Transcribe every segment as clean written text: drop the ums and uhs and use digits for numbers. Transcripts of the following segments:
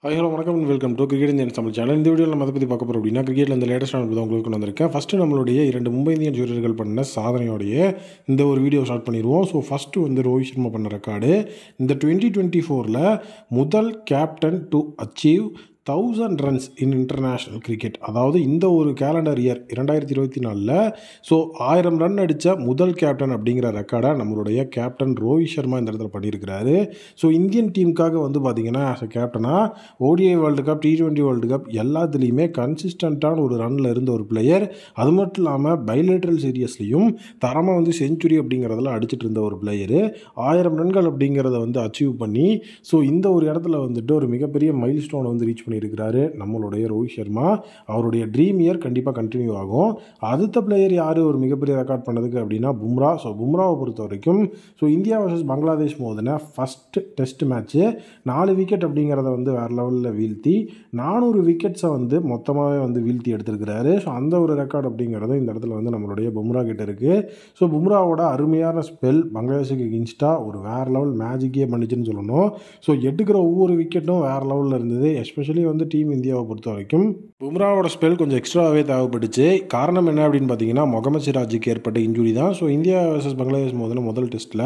Hi hello வணக்கம் and welcome to cricket Indians Tamil channel. இந்த வீடியோவில் நம்ம அதை பற்றி பார்க்க போகிறோம் அப்படின்னா கிரிக்கெட்டில் இந்த லேட்டஸ்ட் தான் உங்களுக்கு கொண்டு வந்திருக்கேன். ஃபஸ்ட்டு நம்மளுடைய 2 மும்பை இந்தியன்ஸ் வீரர்கள் பண்ண சாதனையோடைய இந்த ஒரு வீடியோ ஸ்டார்ட் பண்ணிடுவோம். ஸோ ஃபஸ்ட்டு வந்து ரோஹித் சர்மா பண்ண ரெக்கார்டு. இந்த 2024 முதல் captain to achieve 1000 runs in international cricket. அதாவது இந்த ஒரு கேலண்டர் இயர் 2024 ஸோ 1000 ரன் அடித்த முதல் கேப்டன் அப்படிங்கிற ரெக்கார்டை நம்மளுடைய கேப்டன் ரோஹித் சர்மா இந்த இடத்துல பண்ணியிருக்கிறாரு. ஸோ இந்தியன் டீமுக்காக வந்து பார்த்திங்கன்னா ஆஸ் அ கேப்டனாக ODI world cup, T20 world cup எல்லாத்துலேயுமே கன்சிஸ்டண்ட்டான ஒரு ரன்னில் இருந்த ஒரு பிளேயர். அது மட்டும் இல்லாமல் பைலேட்ரல் சீரியஸ்லையும் தரமாக வந்து செஞ்சுரி அப்படிங்கிறதெல்லாம் அடிச்சிட்டு இருந்த ஒரு பிளேயரு. 1000 ரன்கள் அப்படிங்கிறத வந்து அச்சீவ் பண்ணி ஸோ இந்த ஒரு இடத்துல வந்துட்டு ஒரு மிகப்பெரிய மைல் ஸ்டோனை வந்து ரீச் இருக்கிறாரு நம்மளுடைய ரோஹித் சர்மா. அவருடைய ட்ரீம் இயர் கண்டிப்பாக கண்டினியூ ஆகும். அடுத்த பிளேயர் யார் ஒரு மிகப்பெரிய ரெக்கார்ட் பண்ணதுக்கு அப்படின்னா பும்ரா. ஸோ பும்ராவை பொறுத்த வரைக்கும் ஸோ இந்தியா வர்சஸ் பங்களாதேஷ் மோதின ஃபஸ்ட் டெஸ்ட் மேட்ச்சு 4 விக்கெட் அப்படிங்கிறத வந்து வேறு லெவலில் வீழ்த்தி 400 விக்கெட்ஸை வந்து மொத்தமாகவே வந்து வீழ்த்தி எடுத்திருக்கிறாரு. ஸோ அந்த ஒரு ரெக்கார்ட் அப்படிங்கிறது இந்த இடத்துல வந்து நம்மளுடைய பும்ரா கிட்ட இருக்குது. ஸோ பும்ராவோட அருமையான ஸ்பெல் பங்களாதேஷுக்கு எகென்ஸ்டாக ஒரு வேறு லெவல் மேஜிக்கே பண்ணிச்சுன்னு சொல்லணும். ஸோ எடுக்கிற ஒவ்வொரு விக்கெட்டும் வேறு லெவலில் இருந்தது. எஸ்பெஷலி வந்து டீம் இந்தியாவை பொறுத்த வரைக்கும் பும்ராவோட ஸ்பெல் கொஞ்சம் எக்ஸ்ட்ராவே தேவைப்பட்டுச்சு. காரணம் என்ன அப்படின்னு பார்த்தீங்கன்னா முகமது சிராஜுக்கு ஏற்பட்ட இன்ஜுரி தான். ஸோ இந்தியா வர்சஸ் பங்களாதேஷ் முதல் டெஸ்ட்டில்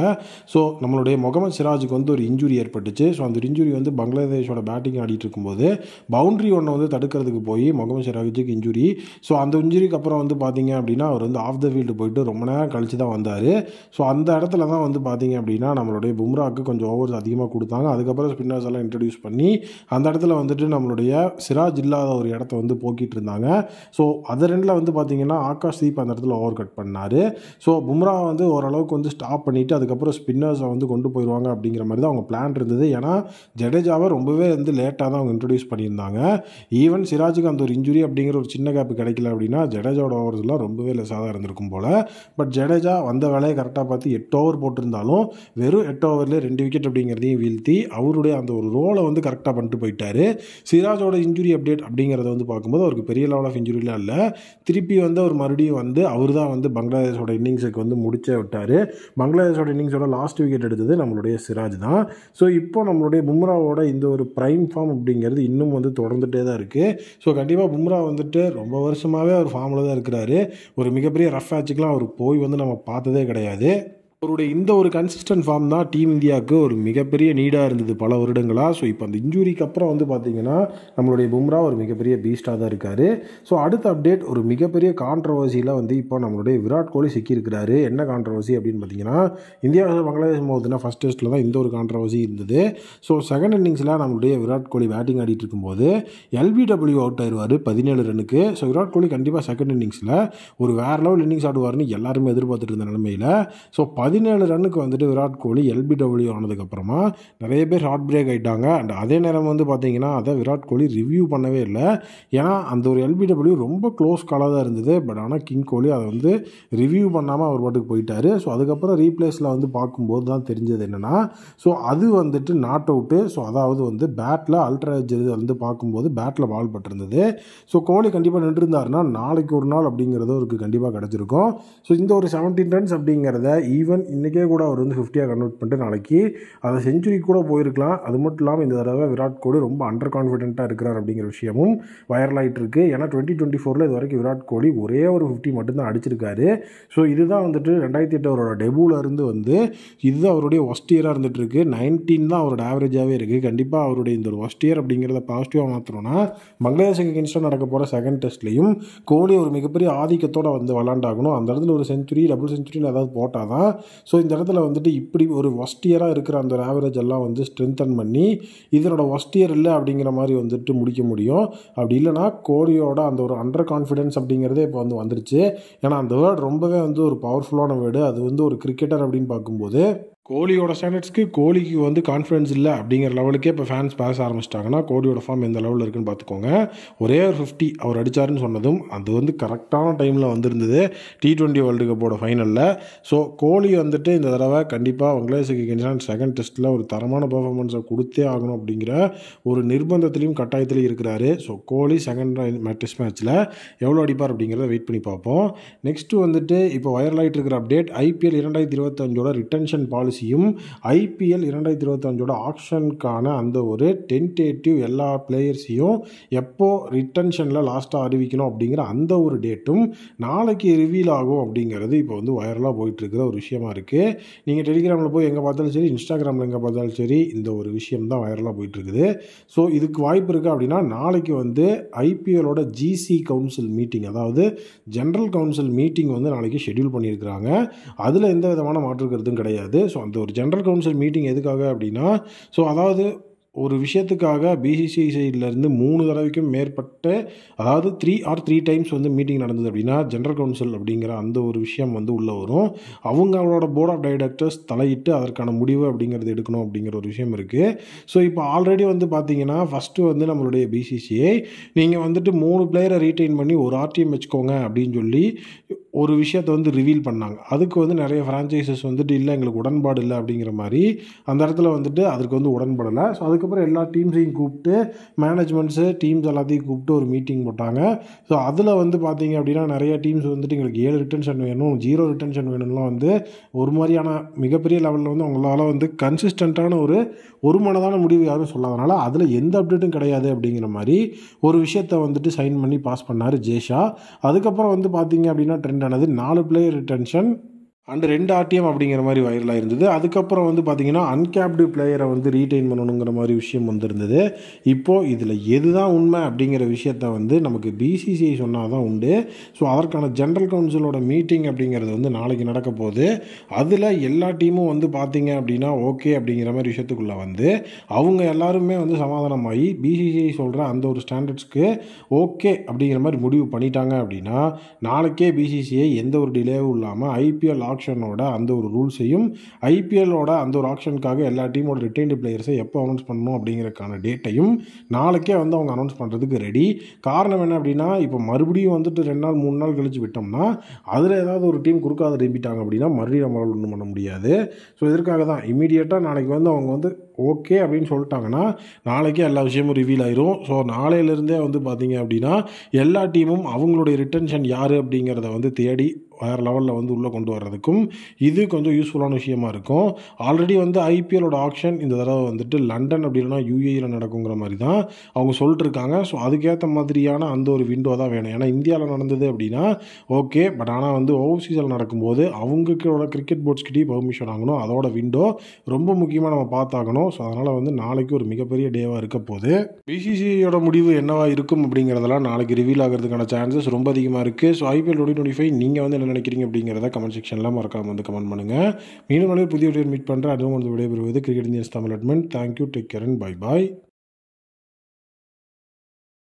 ஸோ நம்மளுடைய முகமது சிராஜுக்கு வந்து ஒரு இன்ஜுரி ஏற்பட்டுச்சு. ஸோ அந்த இன்ஜுரி வந்து பங்களாதேஷோட பேட்டிங் ஆடிட்டு இருக்கும்போது பவுண்டரி ஒன்றை வந்து தடுக்கிறதுக்கு போய் முகமது சிராஜுக்கு இன்ஜுரி. ஸோ அந்த இன்ஜுரிக்கு அப்புறம் வந்து பார்த்தீங்க அப்படின்னா அவர் வந்து ஆஃப் த ஃபீல்டு போயிட்டு ரொம்ப நேரம் கழிச்சு தான் வந்தார். ஸோ அந்த இடத்துல தான் வந்து பார்த்தீங்க அப்படின்னா நம்மளுடைய பும்ராவுக்கு கொஞ்சம் ஓவர்ஸ் அதிகமாக கொடுத்தாங்க. அதுக்கப்புறம் ஸ்பின்னர்ஸ் எல்லாம் இன்ட்ரடியூஸ் பண்ணி அந்த இடத்துல வந்துட்டு நம்மளுடைய சிராஜ் இல்லாத ஒரு இடத்த வந்து போக்கிட்டு இருந்தாங்க. ஸோ அது ரெண்டில் வந்து பார்த்தீங்கன்னா ஆகாஷ் தீப் அந்த இடத்துல ஓவர் கட் பண்ணார். ஸோ பும்ரா வந்து ஓரளவுக்கு வந்து ஸ்டாப் பண்ணிவிட்டு அதுக்கப்புறம் ஸ்பின்னர்ஸை வந்து கொண்டு போயிடுவாங்க அப்படிங்கிற மாதிரி தான் அவங்க பிளான் இருந்தது. ஏன்னா ஜடேஜாவை ரொம்பவே வந்து லேட்டாக தான் அவங்க இன்ட்ரடியூஸ் பண்ணியிருந்தாங்க. ஈவன் சிராஜுக்கு அந்த ஒரு இன்ஜுரி அப்படிங்கிற ஒரு சின்ன கேப் கிடைக்கல அப்படின்னா ஜடேஜாவோட ஓவர்ஸ்லாம் ரொம்பவே லெஸ்ஸாக இருந்திருக்கும் போல். பட் ஜடேஜா வந்த வேலையை கரெக்டாக பார்த்து 8 ஓவர் போட்டிருந்தாலும் வெறும் 8 ஓவரில் 2 விக்கெட் அப்படிங்கிறதையும் வீழ்த்தி அவருடைய அந்த ஒரு ரோலை வந்து கரெக்டாக பண்ணிட்டு போயிட்டார். சிராஜோட இன்ஜுரி அப்டேட் அப்படிங்கிறத வந்து பார்க்கும்போது அவருக்கு பெரிய லெவல் ஆஃப் இன்ஜுரிலாம் இல்லை. திருப்பி வந்து அவர் மறுபடியும் வந்து அவர் தான் வந்து பங்களாதேஷோட இன்னிங்ஸுக்கு வந்து முடிச்சே விட்டார். பங்களாதேஷோட இன்னிங்ஸோட லாஸ்ட் விக்கெட் எடுத்தது நம்மளுடைய சிராஜ் தான். ஸோ இப்போ நம்மளுடைய பும்ராவோட இந்த ஒரு ப்ரைம் ஃபார்ம் அப்படிங்கிறது இன்னும் வந்து தொடர்ந்துகிட்டே தான் இருக்குது. ஸோ கண்டிப்பாக பும்ரா வந்துட்டு ரொம்ப வருஷமாகவே அவர் ஃபார்மில் தான் இருக்கிறாரு. ஒரு மிகப்பெரிய ரஃப் மேட்சுக்கெலாம் அவர் போய் வந்து நம்ம பார்த்ததே கிடையாது. அவருடைய இந்த ஒரு கன்சிஸ்டன்ட் ஃபார்ம் தான் டீம் இந்தியாவுக்கு ஒரு மிகப்பெரிய நீடாக இருந்தது பல வருடங்களாக. ஸோ இப்போ அந்த இன்ஜுரிக்கு அப்புறம் வந்து பார்த்திங்கன்னா நம்மளுடைய பும்ரா ஒரு மிகப்பெரிய பீஸ்டாக தான் இருக்கார். ஸோ அடுத்த அப்டேட் ஒரு மிகப்பெரிய கான்ட்ரவர்சியில் வந்து இப்போ நம்மளுடைய விராட் கோலி சிக்கியிருக்கிறாரு. என்ன கான்ட்ரவர்சி அப்படின்னு பார்த்தீங்கன்னா இந்தியா பங்களாதேஷ் மோதினா ஃபஸ்ட் டெஸ்ட்டில் தான் இந்த ஒரு கான்ட்ரவர்சி இருந்தது. ஸோ செகண்ட் இன்னிங்ஸில் நம்மளுடைய விராட் கோலி பேட்டிங் ஆடிட்டு இருக்கும்போது LBW அவுட் ஆயிடுவார் 17 ரன்னுக்கு. ஸோ விராட் கோலி கண்டிப்பாக செகண்ட் இன்னிங்ஸில் ஒரு வேறு லெவல் இன்னிங்ஸ் ஆடுவார்னு எல்லாருமே எதிர்பார்த்துட்டு இருந்த நிலைமையில் ஸோ 17 ரன்னுக்கு வந்துட்டு விராட் கோலி LBW ஆனதுக்கப்புறமா நிறைய பேர் ஹார்ட் பிரேக் ஆகிட்டாங்க. அண்ட் அதே நேரம் வந்து பார்த்தீங்கன்னா அதை விராட் கோலி ரிவ்யூ பண்ணவே இல்லை. ஏன்னா அந்த ஒரு LBW ரொம்ப க்ளோஸ் காலாக தான் இருந்தது. பட் ஆனால் கிங் கோலி அதை வந்து ரிவ்யூ பண்ணாமல் அவர் பாட்டுக்கு போயிட்டார். ஸோ அதுக்கப்புறம் ரீப்ளேஸில் வந்து பார்க்கும்போது தான் தெரிஞ்சது என்னென்னா ஸோ அது வந்துட்டு நாட் அவுட்டு. ஸோ அதாவது வந்து பேட்டில் அல்ட்ரா எட்ஜ் வந்து பார்க்கும்போது பேட்டில் பால் பட்டிருந்தது. ஸோ கோலி கண்டிப்பாக நின்றுருந்தாருன்னா நாளைக்கு ஒரு நாள் அப்படிங்கிறது அவருக்கு கண்டிப்பாக கிடச்சிருக்கும். ஸோ இந்த ஒரு 17 ரன்ஸ் அப்படிங்கிறத ஈவன் இன்றைக்கே கூட அவர் வந்து 50 கன்வெர்ட் பண்ணிட்டு நாளைக்கு அதை செஞ்சுரி கூட போயிருக்கலாம். அது மட்டும் இல்லாமல் இந்த தடவை விராட் கோலி ரொம்ப அண்டர் கான்ஃபிடென்ட்டாக இருக்கிறார் அப்படிங்கிற விஷயமும் வைரல் ஆகிட்டு இருக்குது. ஏன்னா 2024 இது வரைக்கும் விராட் கோலி ஒரே ஒரு 50 மட்டும்தான் அடிச்சிருக்காரு. ஸோ இதுதான் வந்துட்டு 2008 அவரோட டெபுவில் இருந்து வந்து இதுதான் அவருடைய ஒஸ்ட் இயராக இருந்துட்டு இருக்கு. 19 தான் அவரோட ஆவரேஜாகவே இருக்குது. கண்டிப்பாக அவருடைய இந்த ஒரு ஒஸ்ட் இயர் அப்படிங்கிறத பாசிட்டிவாக மாற்றணும்னா பங்களாதேஷுக்கு அகென்ஸ்டாக நடக்க போகிற செகண்ட் டெஸ்ட்லையும் கோலி ஒரு மிகப்பெரிய ஆதிக்கத்தோடு வந்து விளாண்டாகணும். அந்த இடத்துல ஒரு செஞ்சுரி, டபுள் செஞ்சுரின்னு ஏதாவது போட்டால் தான் ஸோ இந்த இடத்துல வந்துட்டு இப்படி ஒரு ஒஸ்ட் இயராக இருக்கிற அந்த ஒரு ஆவரேஜ் எல்லாம் வந்து ஸ்ட்ரென்தன் பண்ணி இதனோட ஒஸ்ட் இயர் இல்லை அப்படிங்கிற மாதிரி வந்துட்டு முடிக்க முடியும். அப்படி இல்லைனா கோலியோட அந்த ஒரு அண்டர் கான்ஃபிடென்ஸ் அப்படிங்கிறதே இப்போ வந்து வந்துருச்சு. ஏன்னா அந்த வேர்டு ரொம்பவே வந்து ஒரு பவர்ஃபுல்லான வேர்டு. அது வந்து ஒரு கிரிக்கெட்டர் அப்படின்னு பார்க்கும்போது கோலியோட ஸ்டாண்டர்ட்ஸ்க்கு கோலிக்கு வந்து கான்ஃபிடன்ஸ் இல்லை அப்படிங்கிற லெவலுக்கே இப்போ ஃபேன்ஸ் பேச ஆரம்பிச்சிட்டாங்கன்னா கோலியோட ஃபார்ம் எந்த லெவலில் இருக்குன்னு பார்த்துக்கோங்க. ஒரே ஒரு 50 அவர் அடித்தாருன்னு சொன்னதும் அது வந்து கரெக்டான டைமில் வந்திருந்தது T20 வேர்ல்டு கப்போட ஃபைனலில். ஸோ கோலி வந்துட்டு இந்த தடவை கண்டிப்பாக பங்களாதேஷுக்கு எகென்ஸ்டாக செகண்ட் டெஸ்ட்டில் ஒரு தரமான பர்ஃபார்மன்ஸை கொடுத்தே ஆகணும் அப்படிங்கிற ஒரு நிர்பந்தத்திலையும் கட்டாயத்திலையும் இருக்கிறாரு. ஸோ கோலி செகண்ட் டெஸ்ட் மேட்ச்சில் எவ்வளோ அடிப்பார் அப்படிங்கிறத வெயிட் பண்ணி பார்ப்போம். நெக்ஸ்ட்டு வந்துட்டு இப்போ வைரல் ஆகிட்டு இருக்கிற அப்டேட் IPL 2025 ரிட்டன்ஷன் பாலிசி பாலிசியும் IPL 2025 ஆக்ஷனுக்கான அந்த ஒரு டென்டேட்டிவ் எல்லா பிளேயர்ஸையும் எப்போ ரிட்டன்ஷனில் லாஸ்ட்டாக அறிவிக்கணும் அப்படிங்கிற அந்த ஒரு டேட்டும் நாளைக்கு ரிவீல் ஆகும் அப்படிங்கிறது இப்போ வந்து வைரலாக போயிட்டுருக்கிற ஒரு விஷயமா இருக்குது. நீங்கள் டெலிகிராமில் போய் எங்கே பார்த்தாலும் சரி, இன்ஸ்டாகிராமில் எங்கே பார்த்தாலும் சரி, இந்த ஒரு விஷயம் தான் வைரலாக போயிட்டுருக்குது. ஸோ இதுக்கு வாய்ப்பு இருக்குது அப்படின்னா நாளைக்கு வந்து IPLோட GC கவுன்சில் மீட்டிங், அதாவது ஜென்ரல் கவுன்சில் மீட்டிங் வந்து நாளைக்கு ஷெட்யூல் பண்ணியிருக்கிறாங்க. அதில் எந்த விதமான மாற்று கருத்தும் கிடையாது. ஸோ அந்த ஒரு ஜென்ரல் கவுன்சில் மீட்டிங் எதுக்காக அப்படின்னா, ஸோ அதாவது ஒரு விஷயத்துக்காக BCCI சைட்லேருந்து 3 தடவைக்கும் மேற்பட்ட, அதாவது 3 டைம்ஸ் வந்து மீட்டிங் நடந்தது அப்படின்னா ஜென்ரல் கவுன்சில் அப்படிங்கிற அந்த ஒரு விஷயம் வந்து உள்ளே வரும். அவங்களோட போர்ட் ஆஃப் டைரக்டர்ஸ் தலையிட்டு அதற்கான முடிவு அப்படிங்கிறது எடுக்கணும் அப்படிங்கிற ஒரு விஷயம் இருக்குது. ஸோ இப்போ ஆல்ரெடி வந்து பார்த்தீங்கன்னா ஃபஸ்ட்டு வந்து நம்மளுடைய BCCI நீங்கள் வந்துட்டு 3 பிளேயரை ரீட்டைன் பண்ணி ஒரு RTM வச்சுக்கோங்க அப்படின்னு சொல்லி ஒரு விஷயத்தை வந்து ரிவீல் பண்ணாங்க. அதுக்கு வந்து நிறைய ஃப்ரான்ச்சைசஸ் வந்துட்டு இல்லை எங்களுக்கு உடன்பாடு இல்லை அப்படிங்கிற மாதிரி அந்த இடத்துல வந்துட்டு அதற்கு வந்து உடன்படலை. ஸோ அதுக்கப்புறம் எல்லா டீம்ஸையும் கூப்பிட்டு மேனேஜ்மெண்ட்ஸு டீம்ஸ் எல்லாத்தையும் கூப்பிட்டு ஒரு மீட்டிங் போட்டாங்க. ஸோ அதில் வந்து பார்த்தீங்க அப்படின்னா நிறைய டீம்ஸ் வந்துட்டு எங்களுக்கு 7 ரிட்டன்ஷன் வேணும், 0 ரிட்டன்ஷன் வேணும்லாம் வந்து ஒரு மாதிரியான மிகப்பெரிய லெவலில் வந்து அவங்களால வந்து கன்சிஸ்டண்ட்டான ஒரு மனதான முடிவு யாரும் சொல்லாதனால அதில் எந்த அப்டேட்டும் கிடையாது அப்படிங்கிற மாதிரி ஒரு விஷயத்தை வந்துட்டு சைன் பண்ணி பாஸ் பண்ணார் ஜேஷா. அதுக்கப்புறம் வந்து பார்த்தீங்க அப்படின்னா ட்ரெண்ட் ஆனது 4 பிளேயர் ரிட்டன்ஷன் அண்ட் 2 RTM அப்படிங்கிற மாதிரி வைரலாக இருந்தது. அதுக்கப்புறம் வந்து பார்த்திங்கன்னா அன்கேப்டு பிளேயரை வந்து ரீட்டைன் பண்ணணுங்கிற மாதிரி விஷயம் வந்துருந்தது. இப்போது இதில் எது தான் உண்மை அப்படிங்கிற விஷயத்த வந்து நமக்கு BCCI சொன்னால் தான் உண்டு. ஸோ அதற்கான ஜென்ரல் கவுன்சிலோட மீட்டிங் அப்படிங்கிறது வந்து நாளைக்கு நடக்க போகுது. அதில் எல்லா டீமும் வந்து பார்த்திங்க அப்படின்னா ஓகே அப்படிங்கிற மாதிரி விஷயத்துக்குள்ளே வந்து அவங்க எல்லாருமே வந்து சமாதானமாகி BCCI சொல்கிற அந்த ஒரு ஸ்டாண்டர்ட்ஸ்க்கு ஓகே அப்படிங்கிற மாதிரி முடிவு பண்ணிட்டாங்க அப்படின்னா நாளைக்கே BCCI எந்த ஒரு டிலேவும் இல்லாமல் IPL ஆக்ஷனோட அந்த ஒரு ரூல்ஸையும் IPLோட அந்த ஒரு ஆக்ஷனுக்காக எல்லா டீமோட ரிட்டைன்டு பிளேயர்ஸை எப்போ அனௌன்ஸ் பண்ணணும் அப்படிங்கிறதுக்கான டேட்டையும் நாளைக்கே வந்து அவங்க அனௌன்ஸ் பண்ணுறதுக்கு ரெடி. காரணம் என்ன அப்படின்னா இப்போ மறுபடியும் வந்துட்டு 2 நாள் 3 நாள் கழிச்சு விட்டோம்னா அதில் ஏதாவது ஒரு டீம் குறுக்காத திரும்பிட்டாங்க அப்படின்னா மறுபடியும் நம்மளால் ஒன்றும் பண்ண முடியாது. ஸோ இதற்காக தான் இமீடியட்டாக நாளைக்கு வந்து அவங்க வந்து ஓகே அப்படின்னு சொல்லிட்டாங்கன்னா நாளைக்கே எல்லா விஷயமும் ரிவீல் ஆயிரும். ஸோ நாளையிலேருந்தே வந்து பார்த்தீங்க அப்படின்னா எல்லா டீமும் அவங்களுடைய ரிட்டன்ஷன் யார் அப்படிங்கிறத வந்து தேடி வேறு லெவலில் வந்து உள்ளே கொண்டு வர்றதுக்கும் இது கொஞ்சம் யூஸ்ஃபுல்லான விஷயமா இருக்கும். ஆல்ரெடி வந்து IPLோட ஆக்ஷன் இந்த தடவை வந்துட்டு லண்டன் அப்படின்னா UAEயில் நடக்குங்கிற மாதிரி தான் அவங்க சொல்லிட்டுருக்காங்க. ஸோ அதுக்கேற்ற மாதிரியான அந்த ஒரு விண்டோ தான் வேணும். ஏன்னா இந்தியாவில் நடந்தது அப்படின்னா ஓகே, பட் ஆனால் வந்து ஓவர்சீஸில் நடக்கும்போது அவங்களோட கிரிக்கெட் போர்ட்ஸ்கிட்டையும் பெர்மிஷன் வாங்கணும். அதோட விண்டோ ரொம்ப முக்கியமாக நம்ம பார்த்தாகணும். ஸோ அதனால் வந்து நாளைக்கு ஒரு மிகப்பெரிய டேவாக இருக்க போகுது. BCCIயோட முடிவு என்னவா இருக்கும் அப்படிங்கிறதெல்லாம் நாளைக்கு ரிவீல் ஆகிறதுக்கான சான்சஸ் ரொம்ப அதிகமாக இருக்குது. ஸோ IPL 2025 நீங்கள் வந்து என்ன நினைக்கிறீங்க அப்படிங்கிறத கமெண்ட் செக்ஷனில் மறக்காம வந்து கமெண்ட் பண்ணுங்கள். மீண்டும் புதிய வீடியோ மீட் பண்ணுறேன். அதுவும் வந்து விடைபெறுவது cricket Indians Tamil admin. Thank you, take care and bye bye.